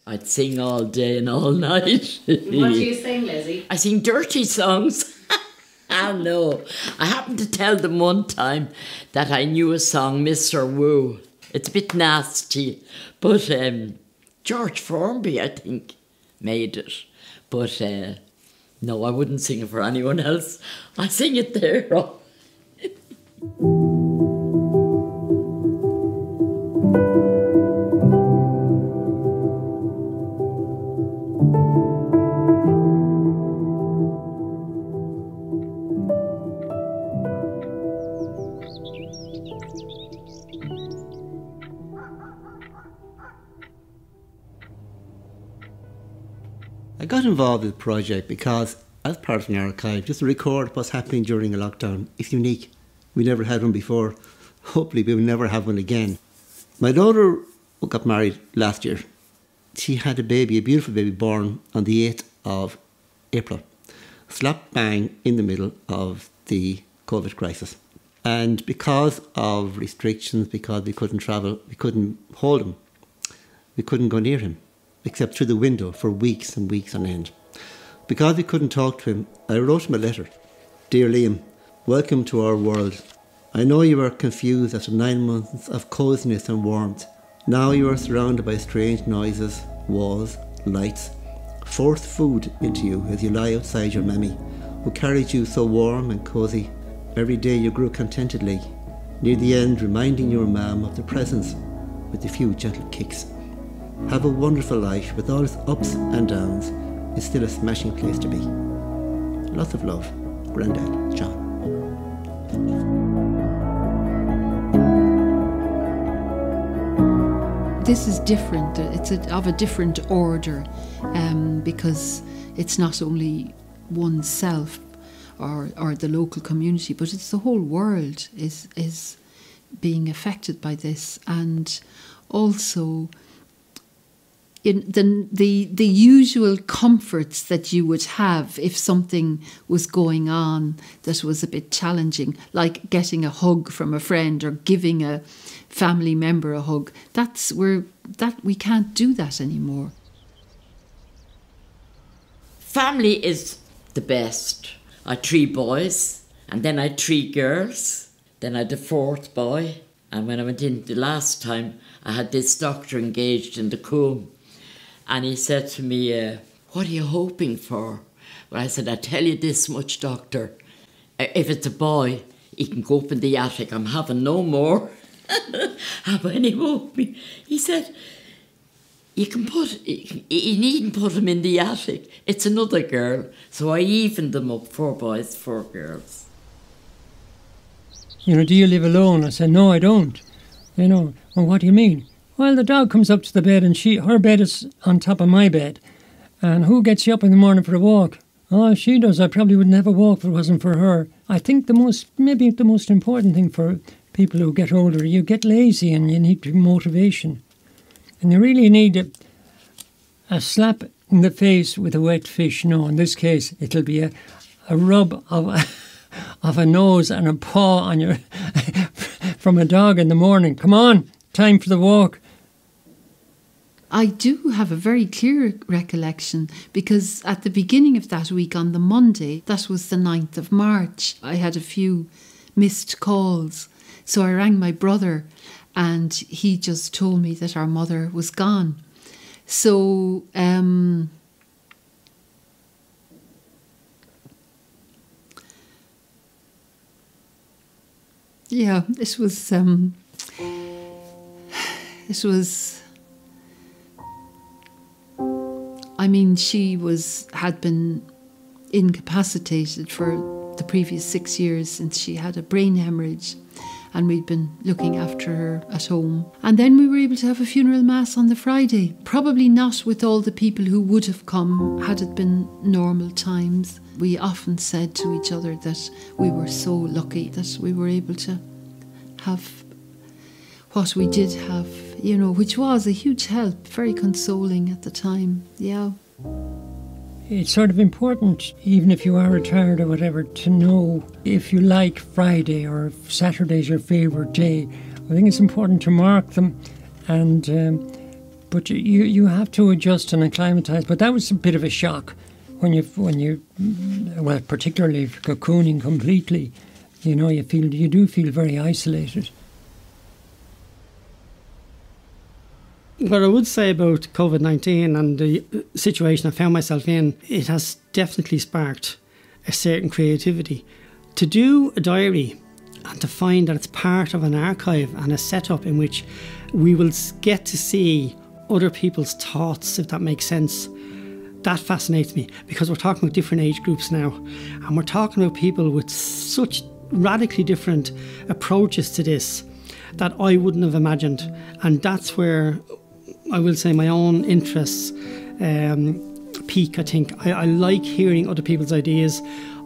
I'd sing all day and all night. What do you sing, Lizzie? I sing dirty songs. I know. I happened to tell them one time that I knew a song, Mr. Woo. It's a bit nasty, but George Formby, I think, made it. But no, I wouldn't sing it for anyone else. I sing it there. I got involved with the project because, as part of an archive, just to record what's happening during a lockdown is unique. We never had one before. Hopefully we will never have one again. My daughter got married last year. She had a baby, a beautiful baby, born on the 8th of April. Slap bang in the middle of the COVID crisis. And because of restrictions, because we couldn't travel, we couldn't hold him. We couldn't go near him, except through the window for weeks and weeks on end. Because we couldn't talk to him, I wrote him a letter. Dear Liam, welcome to our world. I know you were confused after 9 months of coziness and warmth. Now you are surrounded by strange noises, walls, lights, forced food into you as you lie outside your mammy, who carried you so warm and cosy. Every day you grew contentedly, near the end reminding your mam of the presence with a few gentle kicks. Have a wonderful life with all its ups and downs. It's still a smashing place to be. Lots of love, Grandad, John. This is different. It's of a different order because it's not only oneself or the local community, but it's the whole world is being affected by this, and also in the usual comforts that you would have if something was going on that was a bit challenging, like getting a hug from a friend or giving a family member a hug. We can't do that anymore. Family is the best. I had 3 boys, and then I had 3 girls. Then I had the 4th boy. And when I went in the last time, I had this doctor engaged in the comb. And he said to me, what are you hoping for? Well, I said, I tell you this much, doctor. If it's a boy, he can go up in the attic. I'm having no more. And when he woke me, he said, you needn't put him in the attic. It's another girl. So I evened them up, 4 boys, 4 girls. You know, do you live alone? I said, no, I don't. You know, well, what do you mean? Well, the dog comes up to the bed and her bed is on top of my bed. And who gets you up in the morning for a walk? Oh, she does. I probably wouldn't have a walk if it wasn't for her. I think maybe the most important thing for people who get older, you get lazy and you need motivation. And you really need a slap in the face with a wet fish. No, in this case, it'll be a rub of a nose and a paw on your from a dog in the morning. Come on, time for the walk. I do have a very clear recollection because at the beginning of that week on the Monday, that was the 9th of March, I had a few missed calls. So I rang my brother and he just told me that our mother was gone. So yeah, this was I mean, she had been incapacitated for the previous 6 years since she had a brain hemorrhage, and we'd been looking after her at home. And then we were able to have a funeral mass on the Friday. Probably not with all the people who would have come had it been normal times. We often said to each other that we were so lucky that we were able to have what we did have, you know, which was a huge help, very consoling at the time, yeah. It's sort of important, even if you are retired or whatever, to know if you like Friday or if Saturday's your favourite day. I think it's important to mark them and But you have to adjust and acclimatise. But that was a bit of a shock when you well, particularly cocooning completely. You know, you do feel very isolated. What I would say about COVID-19 and the situation I found myself in, it has definitely sparked a certain creativity. To do a diary and to find that it's part of an archive and a setup in which we will get to see other people's thoughts, if that makes sense, that fascinates me, because we're talking about different age groups now, and we're talking about people with such radically different approaches to this that I wouldn't have imagined. And that's where I will say my own interests peak, I think. I like hearing other people's ideas.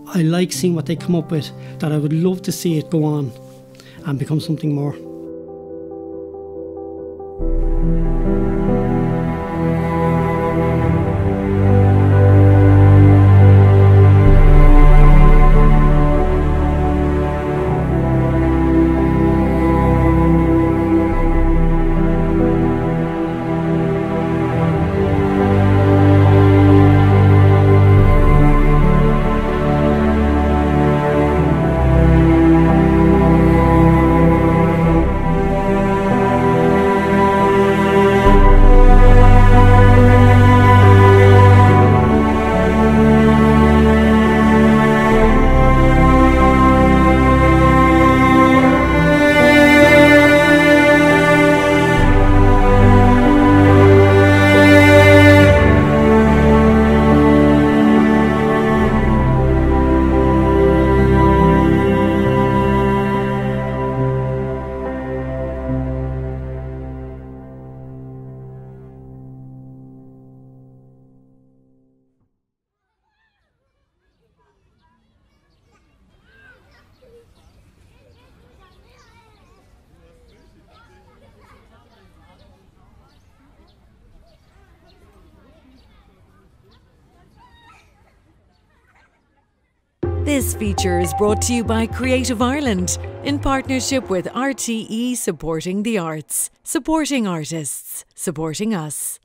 I like seeing what they come up with, that I would love to see it go on and become something more. This feature is brought to you by Creative Ireland in partnership with RTE, supporting the arts, supporting artists, supporting us.